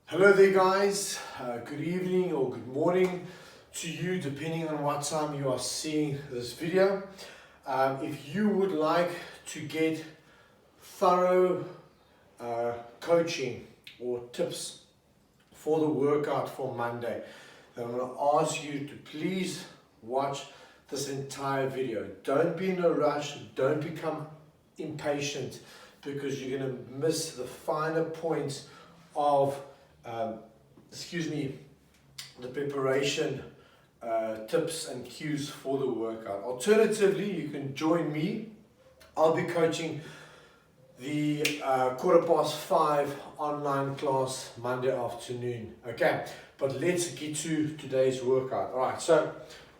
Hello there guys, good evening or good morning to you depending on what time you are seeing this video. If you would like to get thorough coaching or tips for the workout for Monday, then I'm going to ask you to please watch this entire video. Don't be in a rush, don't become impatient because you're going to miss the finer points of the preparation tips and cues for the workout. Alternatively, you can join me. I'll be coaching the 5:15 online class Monday afternoon. Okay, but let's get to today's workout. All right, so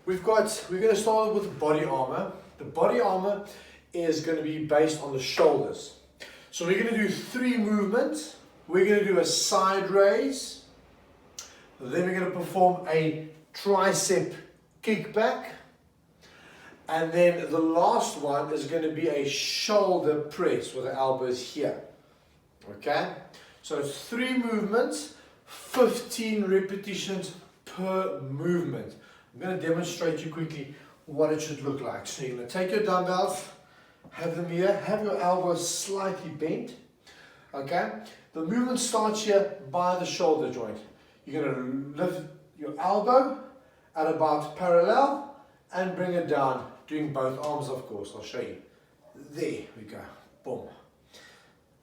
we're going to start with the body armor. The body armor is going to be based on the shoulders. So we're going to do 3 movements. We're going to do a side raise, then we're going to perform a tricep kickback, and then the last one is going to be a shoulder press with the elbows here. Okay, so it's 3 movements, 15 repetitions per movement. I'm going to demonstrate you quickly what it should look like. So you're going to take your dumbbells, have them here, have your elbows slightly bent. Okay, the movement starts here by the shoulder joint. You're going to lift your elbow at about parallel and bring it down, doing both arms, of course. I'll show you. There we go. Boom.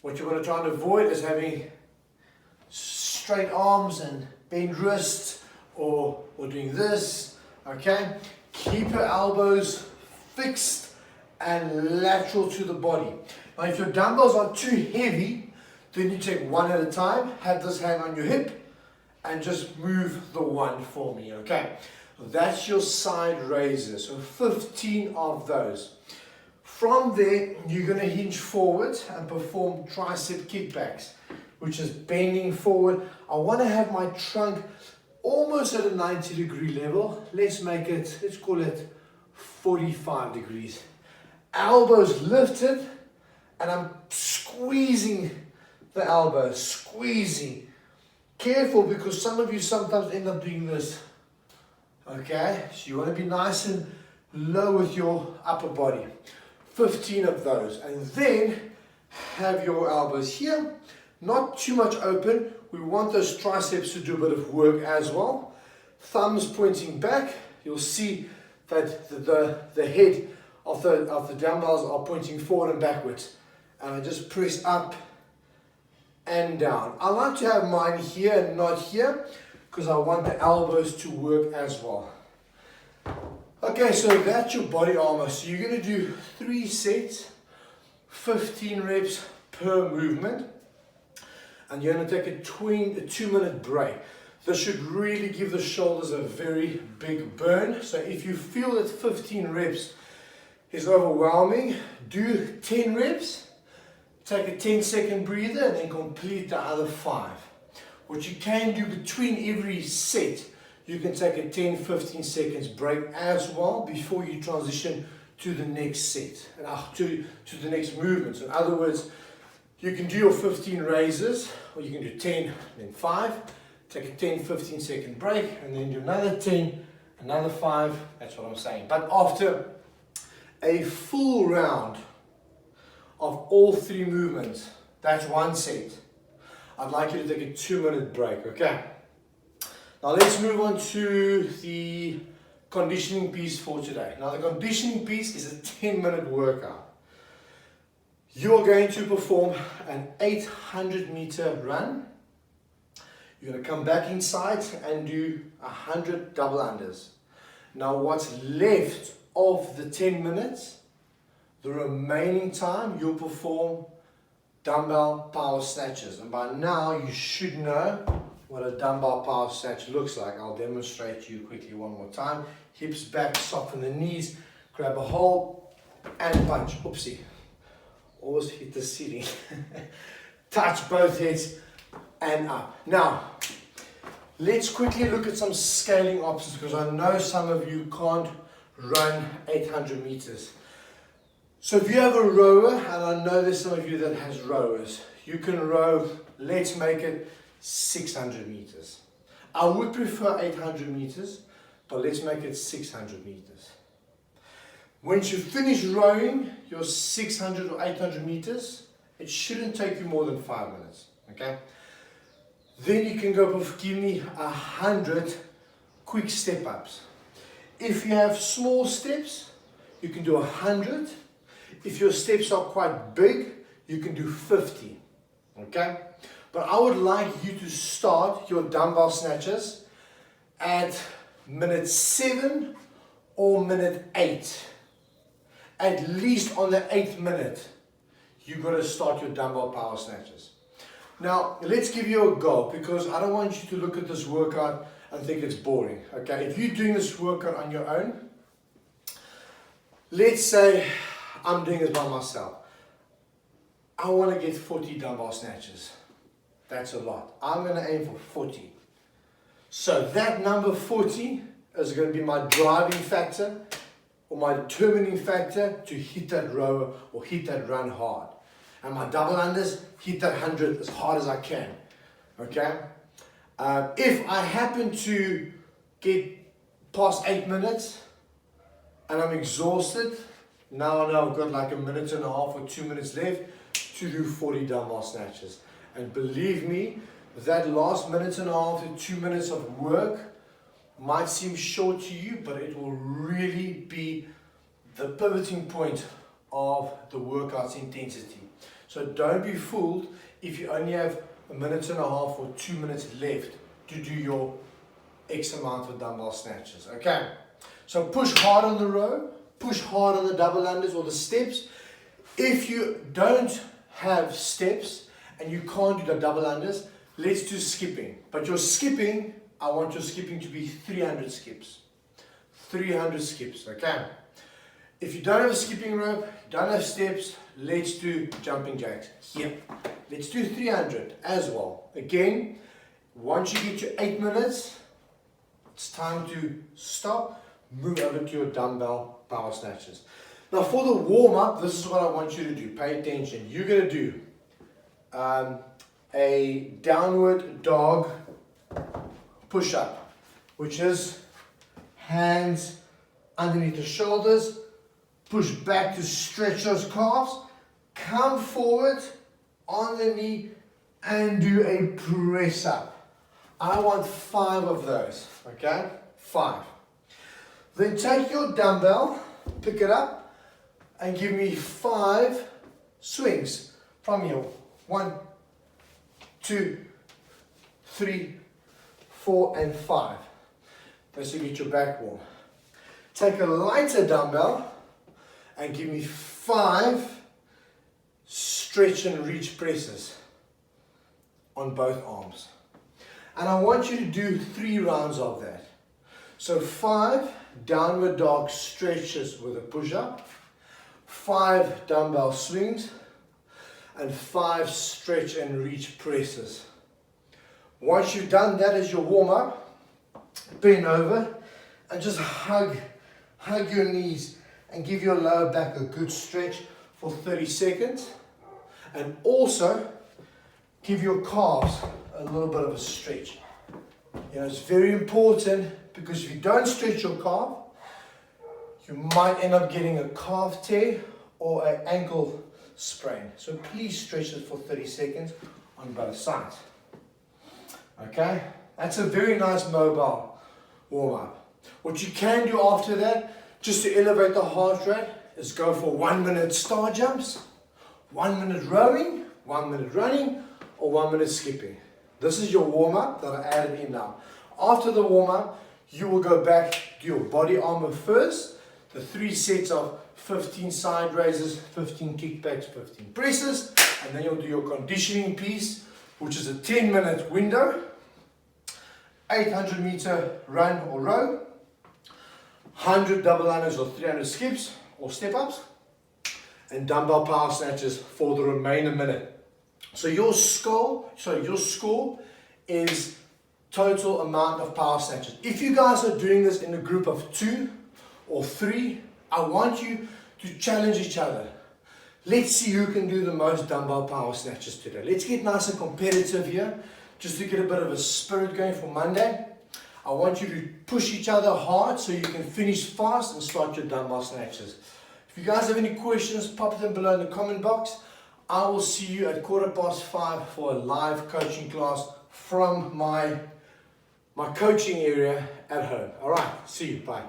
What you want to try and avoid is having straight arms and bent wrists or doing this. Okay, keep your elbows fixed and lateral to the body. Now, if your dumbbells are too heavy, then you take one at a time, have this hang on your hip, and just move the one for me, okay? That's your side raises, so 15 of those. From there, you're going to hinge forward and perform tricep kickbacks, which is bending forward. I want to have my trunk almost at a 90-degree level. Let's call it 45 degrees. Elbows lifted, and I'm squeezing the elbow, squeezing. Careful, because some of you sometimes end up doing this. Okay, so you want to be nice and low with your upper body. 15 of those, and then have your elbows here, not too much open. We want those triceps to do a bit of work as well. Thumbs pointing back. You'll see that the head of the dumbbells are pointing forward and backwards, and I just press up and down. I like to have mine here and not here because I want the elbows to work as well. Okay, so that's your body armor. So you're going to do 3 sets, 15 reps per movement, and you're going to take a 2-minute break. This should really give the shoulders a very big burn. So if you feel that 15 reps is overwhelming, do 10 reps. Take a 10-second breather and then complete the other 5. What you can do between every set, you can take a 10-15 seconds break as well before you transition to the next set, to the next movement. So in other words, you can do your 15 raises, or you can do 10, then 5, take a 10-15 second break, and then do another 10, another 5, that's what I'm saying. But after a full round of all 3 movements, that's 1 set. I'd like you to take a 2-minute break, okay? Now let's move on to the conditioning piece for today. Now the conditioning piece is a 10-minute workout. You're going to perform an 800-meter run. You're going to come back inside and do 100 double unders. Now what's left of the 10 minutes, the remaining time, you'll perform dumbbell power snatches. And by now, you should know what a dumbbell power snatch looks like. I'll demonstrate to you quickly one more time. Hips back, soften the knees, grab a hold, and punch. Oopsie. Almost hit the ceiling. Touch both heads and up. Now, let's quickly look at some scaling options because I know some of you can't run 800 meters. So if you have a rower, and I know there's some of you that has rowers, you can row, let's make it 600 meters. I would prefer 800 meters, but let's make it 600 meters. Once you finish rowing your 600 or 800 meters, it shouldn't take you more than 5 minutes, okay? Then you can go give me 100 quick step ups. If you have small steps, you can do 100. If your steps are quite big, you can do 50, okay? But I would like you to start your dumbbell snatches at minute 7 or minute 8. At least on the 8th minute, you've got to start your dumbbell power snatches. Now, let's give you a goal, because I don't want you to look at this workout and think it's boring, okay? If you're doing this workout on your own, let's say I'm doing it by myself. I want to get 40 dumbbell snatches. That's a lot. I'm going to aim for 40. So that number 40 is going to be my driving factor or my determining factor to hit that row or hit that run hard. And my double unders, hit that 100 as hard as I can. Okay? If I happen to get past 8 minutes and I'm exhausted, now I know I've got like a minute and a half or 2 minutes left to do 40 dumbbell snatches. And believe me, that last minute and a half to 2 minutes of work might seem short to you, but it will really be the pivoting point of the workout's intensity. So don't be fooled if you only have a minute and a half or 2 minutes left to do your X amount of dumbbell snatches. Okay, so push hard on the row, push hard on the double unders or the steps. If you don't have steps and you can't do the double unders, let's do skipping. But your skipping, I want your skipping to be 300 skips. 300 skips, okay? If you don't have a skipping rope, don't have steps, let's do jumping jacks. Here, let's do 300 as well. Again, once you get to 8 minutes, it's time to stop, move over to your dumbbell power snatches. Now for the warm-up, this is what I want you to do. Pay attention. You're going to do a downward dog push-up, which is hands underneath the shoulders, push back to stretch those calves, come forward on the knee and do a press up. I want 5 of those, okay? 5. Then take your dumbbell, pick it up and give me 5 swings from here. 1, 2, 3, 4 and 5. That's to get your back warm. Take a lighter dumbbell and give me 5 stretch and reach presses on both arms. And I want you to do 3 rounds of that. So 5 downward dog stretches with a push-up, 5 dumbbell swings, and 5 stretch and reach presses. Once you've done that as your warm-up, bend over and just hug your knees and give your lower back a good stretch for 30 seconds. And also give your calves a little bit of a stretch. You know, it's very important, because if you don't stretch your calf, you might end up getting a calf tear or an ankle sprain. So please stretch it for 30 seconds on both sides. Okay, that's a very nice mobile warm-up. What you can do after that, just to elevate the heart rate, is go for 1 minute star jumps, 1 minute rowing, 1 minute running, or 1 minute skipping. This is your warm-up that I added in now. After the warm-up, you will go back to your body armor first, the 3 sets of 15 side raises, 15 kickbacks, 15 presses, and then you'll do your conditioning piece, which is a 10-minute window, 800 meter run or row, 100 double unders or 300 skips or step ups, and dumbbell power snatches for the remainder minute. So your score is total amount of power snatches. If you guys are doing this in a group of 2 or 3, I want you to challenge each other. Let's see who can do the most dumbbell power snatches today. Let's get nice and competitive here. just to get a bit of a spirit going for Monday. I want you to push each other hard so you can finish fast and start your dumbbell snatches. If you guys have any questions, pop them below in the comment box. I will see you at 5:15 for a live coaching class from my coaching area at home. Alright, see you, bye.